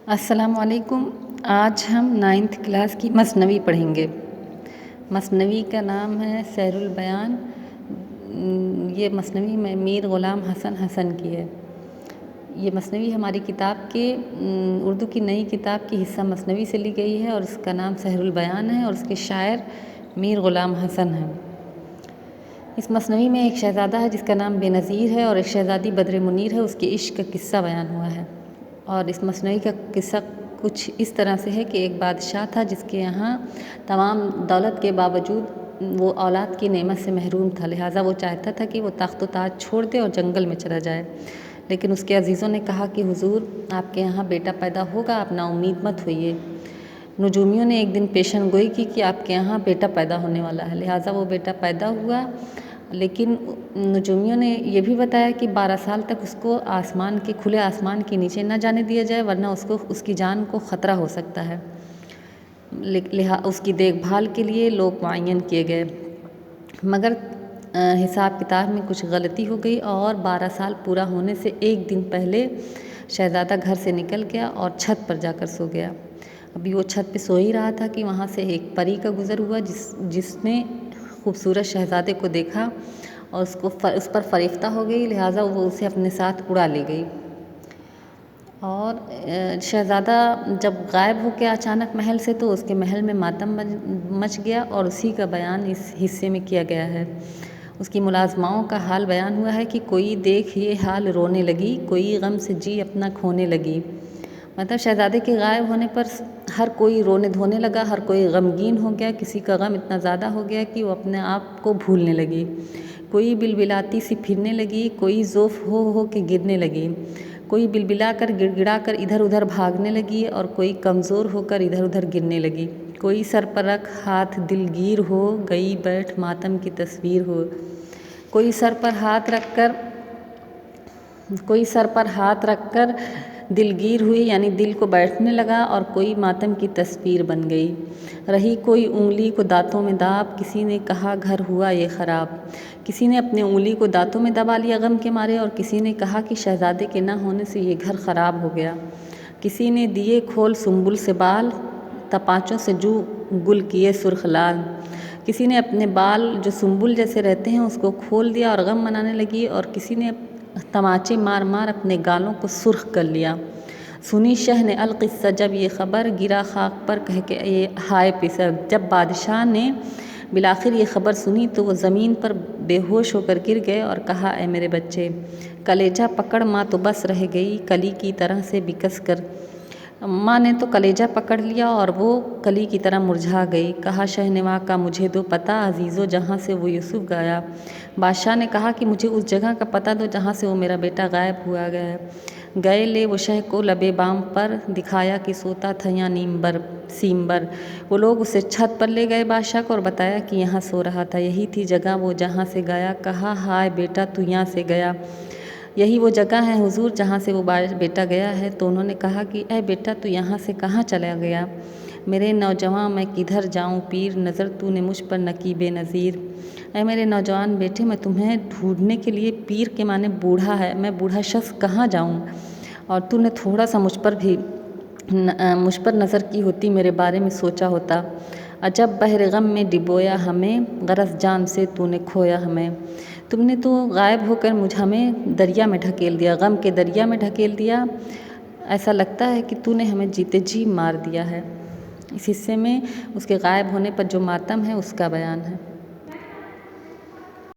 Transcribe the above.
السلام علیکم۔ آج ہم 9th کلاس کی مثنوی پڑھیں گے۔ مثنوی کا نام ہے سحر البیان۔ یہ مثنوی میں میر غلام حسن حسن کی ہے۔ یہ مثنوی ہماری کتاب کے اردو کی نئی کتاب کی حصہ مثنوی سے لی گئی ہے اور اس کا نام سحر البیان ہے اور اس کے شاعر میر غلام حسن ہیں۔ اس مثنوی میں ایک شہزادہ ہے جس کا نام بے نظیر ہے اور ایک شہزادی بدر منیر ہے، اس کے عشق کا قصہ بیان ہوا ہے۔ اور اس مثنوی کا قصہ کچھ اس طرح سے ہے کہ ایک بادشاہ تھا جس کے یہاں تمام دولت کے باوجود وہ اولاد کی نعمت سے محروم تھا، لہٰذا وہ چاہتا تھا کہ وہ تخت و تاج چھوڑ دے اور جنگل میں چلا جائے، لیکن اس کے عزیزوں نے کہا کہ حضور آپ کے یہاں بیٹا پیدا ہوگا، آپ نا امید مت ہوئیے۔ نجومیوں نے ایک دن پیشن گوئی کی کہ آپ کے یہاں بیٹا پیدا ہونے والا ہے، لہٰذا وہ بیٹا پیدا ہوا، لیکن نجومیوں نے یہ بھی بتایا کہ 12 سال تک اس کو کھلے آسمان کے نیچے نہ جانے دیا جائے ورنہ اس کی جان کو خطرہ ہو سکتا ہے۔ اس کی دیکھ بھال کے لیے لوگ معین کیے گئے، مگر حساب کتاب میں کچھ غلطی ہو گئی اور 12 سال پورا ہونے سے ایک دن پہلے شہزادہ گھر سے نکل گیا اور چھت پر جا کر سو گیا۔ ابھی وہ چھت پہ سو ہی رہا تھا کہ وہاں سے ایک پری کا گزر ہوا جس نے خوبصورت شہزادے کو دیکھا اور اس پر فریفتہ ہو گئی، لہٰذا وہ اسے اپنے ساتھ اڑا لے گئی۔ اور شہزادہ جب غائب ہو کے اچانک محل سے تو اس کے محل میں ماتم مچ گیا اور اسی کا بیان اس حصے میں کیا گیا ہے۔ اس کی ملازماؤں کا حال بیان ہوا ہے کہ کوئی دیکھ یہ حال رونے لگی، کوئی غم سے جی اپنا کھونے لگی۔ مطلب شہزادے کے غائب ہونے پر ہر کوئی رونے دھونے لگا، ہر کوئی غمگین ہو گیا، کسی کا غم اتنا زیادہ ہو گیا کہ وہ اپنے آپ کو بھولنے لگی۔ کوئی بلبلاتی سی پھرنے لگی، کوئی ذوف ہو کے گرنے لگی، کوئی بلبلا کر گڑ گڑا کر ادھر ادھر بھاگنے لگی اور کوئی کمزور ہو کر ادھر ادھر گرنے لگی۔ کوئی سر پر رکھ ہاتھ دلگیر ہو گئی بیٹھ ماتم کی تصویر ہو، کوئی سر پر ہاتھ رکھ کر دلگیر ہوئی یعنی دل کو بیٹھنے لگا اور کوئی ماتم کی تصویر بن گئی۔ رہی کوئی انگلی کو دانتوں میں داب، کسی نے کہا گھر ہوا یہ خراب۔ کسی نے اپنی انگلی کو دانتوں میں دبا لیا غم کے مارے اور کسی نے کہا کہ شہزادے کے نہ ہونے سے یہ گھر خراب ہو گیا۔ کسی نے دیے کھول سنبل سے بال، تپانچوں سے جو گل کیے سرخ لال۔ کسی نے اپنے بال جو سنبل جیسے رہتے ہیں اس کو کھول دیا اور غم منانے لگی، اور کسی نے تماچے مار مار اپنے گالوں کو سرخ کر لیا۔ سنی شہ نے القصہ جب یہ خبر، گرا خاک پر کہہ کے ہائے پسر۔ جب بادشاہ نے بالآخر یہ خبر سنی تو وہ زمین پر بے ہوش ہو کر گر گئے اور کہا اے میرے بچے، کلیجہ پکڑ ماں تو بس رہ گئی کلی کی طرح سے بکس کر۔ ماں نے تو کلیجہ پکڑ لیا اور وہ کلی کی طرح مرجھا گئی۔ کہا شہ نوا کا مجھے دو پتہ، عزیزو جہاں سے وہ یوسف گایا۔ بادشاہ نے کہا کہ مجھے اس جگہ کا پتہ دو جہاں سے وہ میرا بیٹا غائب ہوا گیا ہے۔ گئے لے وہ شہ کو لبے بام پر، دکھایا کہ سوتا تھا یا سیمبر۔ وہ لوگ اسے چھت پر لے گئے بادشاہ کو اور بتایا کہ یہاں سو رہا تھا، یہی تھی جگہ وہ جہاں سے گیا۔ کہا ہائے بیٹا تو یہاں سے گیا، یہی وہ جگہ ہے حضور جہاں سے وہ بیٹا گیا ہے۔ تو انہوں نے کہا کہ اے بیٹا تو یہاں سے کہاں چلا گیا؟ میرے نوجواں میں کدھر جاؤں پیر، نظر تو نے مجھ پر نہ کی بے نظیر۔ اے میرے نوجوان بیٹے میں تمہیں ڈھونڈنے کے لیے، پیر کے معنی بوڑھا ہے، میں بوڑھا شخص کہاں جاؤں، اور تو نے تھوڑا سا مجھ پر نظر کی ہوتی، میرے بارے میں سوچا ہوتا۔ عجب بحر غم میں ڈبویا ہمیں، غرض جان سے تو نے کھویا ہمیں۔ تم نے تو غائب ہو کر ہمیں دریا میں ڈھکیل دیا، غم کے دریا میں ڈھکیل دیا، ایسا لگتا ہے کہ تو نے ہمیں جیتے جی مار دیا ہے۔ اس حصے میں اس کے غائب ہونے پر جو ماتم ہے اس کا بیان ہے۔